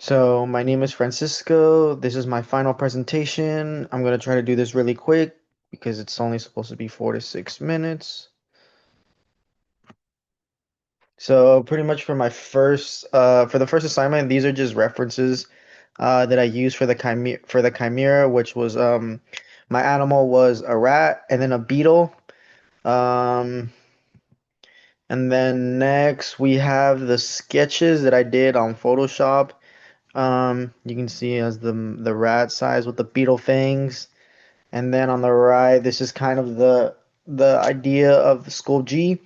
So, my name is Francisco. This is my final presentation. I'm going to try to do this really quick because it's only supposed to be 4 to 6 minutes. So, pretty much for the first assignment, these are just references that I used for the chimera, which was my animal was a rat and then a beetle. Um, and then next we have the sketches that I did on Photoshop. You can see as the rat size with the beetle fangs, and then on the right, this is kind of the idea of the Sculpt G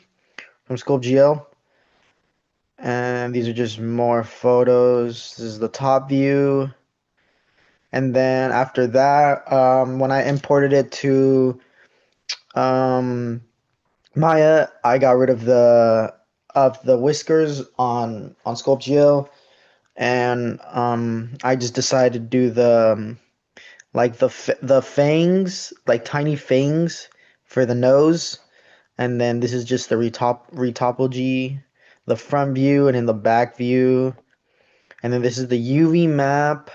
from Sculpt GL, and these are just more photos. This is the top view, and then after that, when I imported it to um, Maya, I got rid of the whiskers on Sculpt GL, and I just decided to do like the fangs, like tiny fangs for the nose, and then this is just the retopology, the front view and in the back view, and then this is the UV map.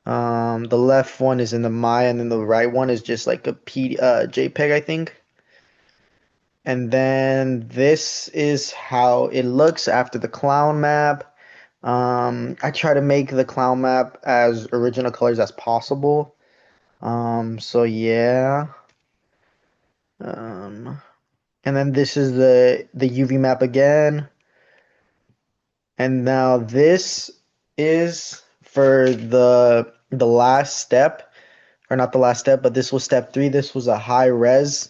The left one is in the Maya, and then the right one is just like a JPEG, I think. And then this is how it looks after the clown map. I try to make the clown map as original colors as possible. So yeah. Um, and then this is the UV map again. And now this is for the last step, or not the last step, but this was step 3. This was a high res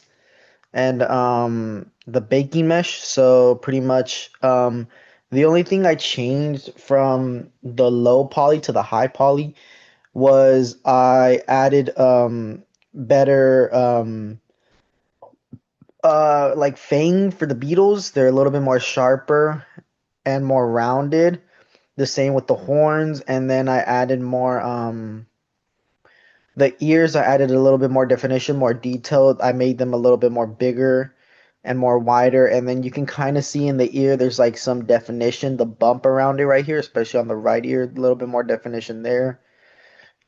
and the baking mesh. So pretty much the only thing I changed from the low poly to the high poly was I added better like fang for the beetles. They're a little bit more sharper and more rounded. The same with the horns, and then I added more the ears. I added a little bit more definition, more detailed. I made them a little bit more bigger and more wider, and then you can kind of see in the ear there's like some definition, the bump around it right here, especially on the right ear, a little bit more definition there.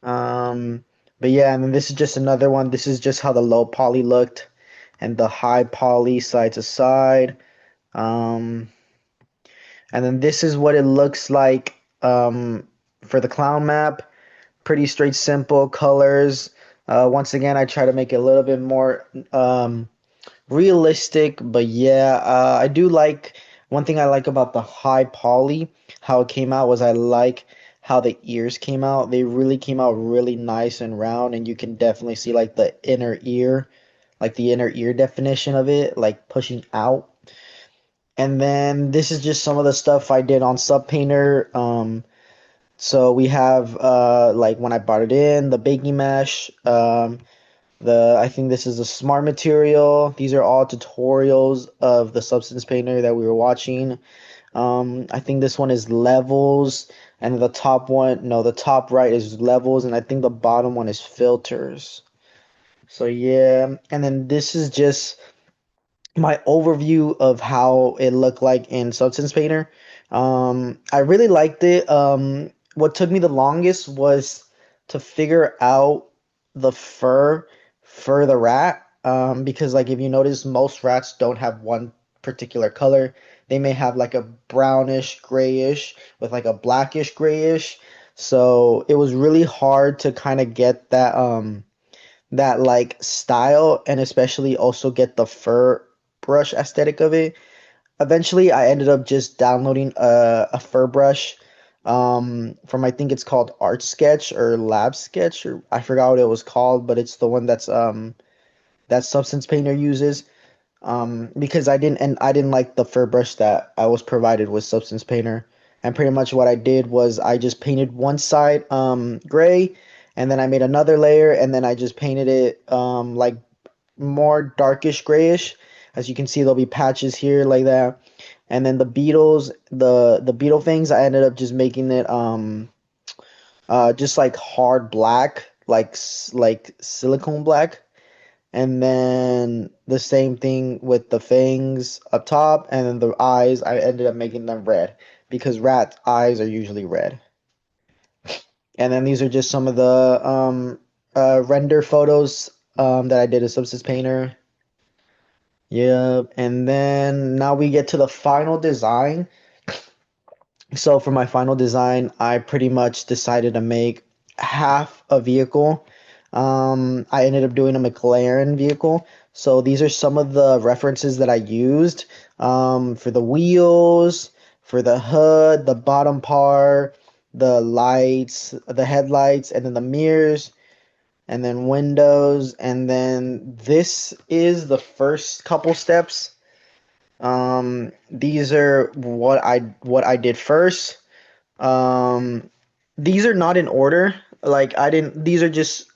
Um, but yeah, and then this is just another one. This is just how the low poly looked and the high poly side to side. Um, and then this is what it looks like for the clown map. Pretty straight, simple colors. Once again, I try to make it a little bit more realistic, but yeah, I do like one thing I like about the high poly, how it came out was I like how the ears came out. They really came out really nice and round, and you can definitely see like the inner ear, like the inner ear definition of it, like pushing out. And then this is just some of the stuff I did on Subpainter. So we have like when I brought it in, the baking mesh, I think this is a smart material. These are all tutorials of the substance painter that we were watching. I think this one is levels, and the top one, no, the top right is levels, and I think the bottom one is filters. So yeah, and then this is just my overview of how it looked like in Substance Painter. I really liked it. What took me the longest was to figure out the fur for the rat. Because like if you notice, most rats don't have one particular color. They may have like a brownish, grayish with like a blackish grayish. So it was really hard to kind of get that like style, and especially also get the fur brush aesthetic of it. Eventually, I ended up just downloading a fur brush from, I think it's called Art Sketch or Lab Sketch, or I forgot what it was called, but it's the one that Substance Painter uses. Because I didn't like the fur brush that I was provided with Substance Painter. And pretty much what I did was I just painted one side gray, and then I made another layer, and then I just painted it like more darkish grayish. As you can see, there'll be patches here like that. And then the beetles, the beetle things, I ended up just making it just like hard black, like silicone black. And then the same thing with the fangs up top, and then the eyes, I ended up making them red because rats' eyes are usually red. And then these are just some of the render photos that I did as Substance Painter. Yep. And then now we get to the final design. So for my final design, I pretty much decided to make half a vehicle. I ended up doing a McLaren vehicle. So these are some of the references that I used for the wheels, for the hood, the bottom part, the lights, the headlights, and then the mirrors, and then windows. And then this is the first couple steps. These are what I did first. Um, these are not in order. Like I didn't. These are just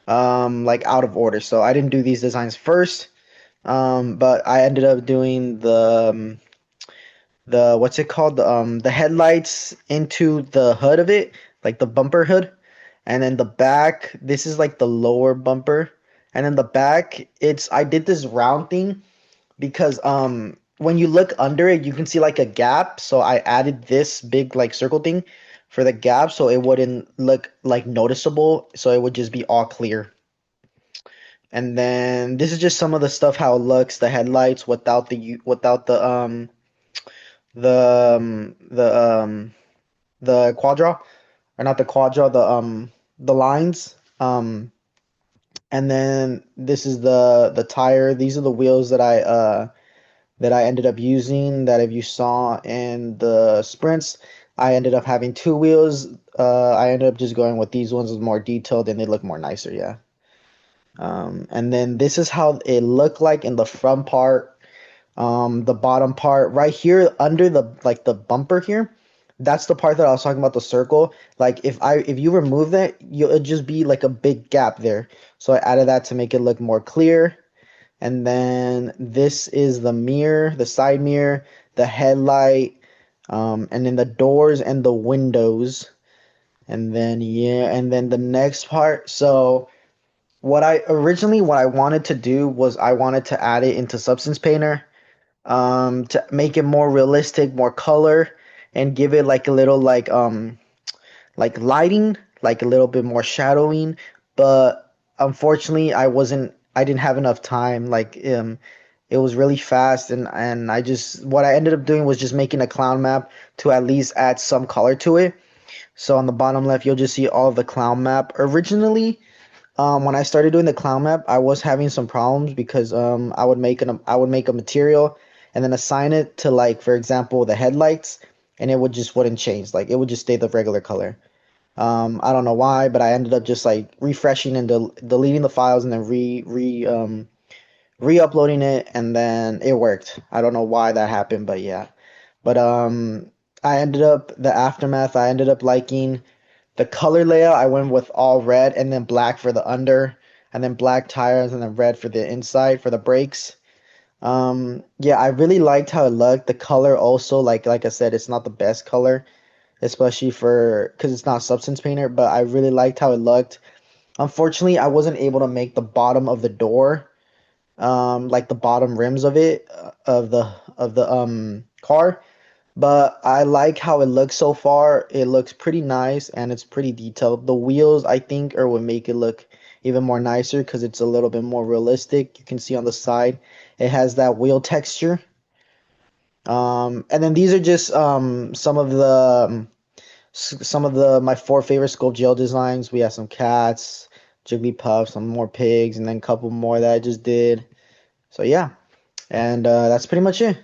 like out of order. So I didn't do these designs first. But I ended up doing the what's it called? The headlights into the hood of it, like the bumper hood, and then the back. This is like the lower bumper, and then the back. It's I did this round thing because when you look under it you can see like a gap, so I added this big like circle thing for the gap so it wouldn't look like noticeable, so it would just be all clear. And then this is just some of the stuff how it looks, the headlights without the quadra, or not the quadra, the lines. And then this is the tire. These are the wheels that I ended up using, that if you saw in the sprints, I ended up having two wheels. I ended up just going with these ones with more detailed and they look more nicer, yeah. And then this is how it looked like in the front part. The bottom part right here under the like the bumper here, that's the part that I was talking about, the circle. Like if you remove that, it'll just be like a big gap there. So I added that to make it look more clear. And then this is the mirror, the side mirror, the headlight, and then the doors and the windows. And then yeah, and then the next part. So what I wanted to do was I wanted to add it into Substance Painter, to make it more realistic, more color, and give it like a little like lighting, like a little bit more shadowing. But unfortunately, I didn't have enough time. Like it was really fast, and I just what I ended up doing was just making a clown map to at least add some color to it. So on the bottom left, you'll just see all of the clown map. Originally, when I started doing the clown map, I was having some problems because I would make a material and then assign it to, like, for example, the headlights, and it would just wouldn't change. Like it would just stay the regular color. I don't know why, but I ended up just like refreshing and deleting the files and then re-uploading it, and then it worked. I don't know why that happened, but yeah. But I ended up the aftermath. I ended up liking the color layout. I went with all red and then black for the under, and then black tires and then red for the inside for the brakes. Yeah, I really liked how it looked. The color also, like I said, it's not the best color, especially for because it's not Substance Painter, but I really liked how it looked. Unfortunately, I wasn't able to make the bottom of the door, like the bottom rims of it, of the car, but I like how it looks so far. It looks pretty nice and it's pretty detailed. The wheels, I think, are what make it look even more nicer because it's a little bit more realistic. You can see on the side, it has that wheel texture. And then these are just some of the my four favorite sculpt gel designs. We have some cats, Jigglypuff, some more pigs, and then a couple more that I just did. So yeah, and that's pretty much it.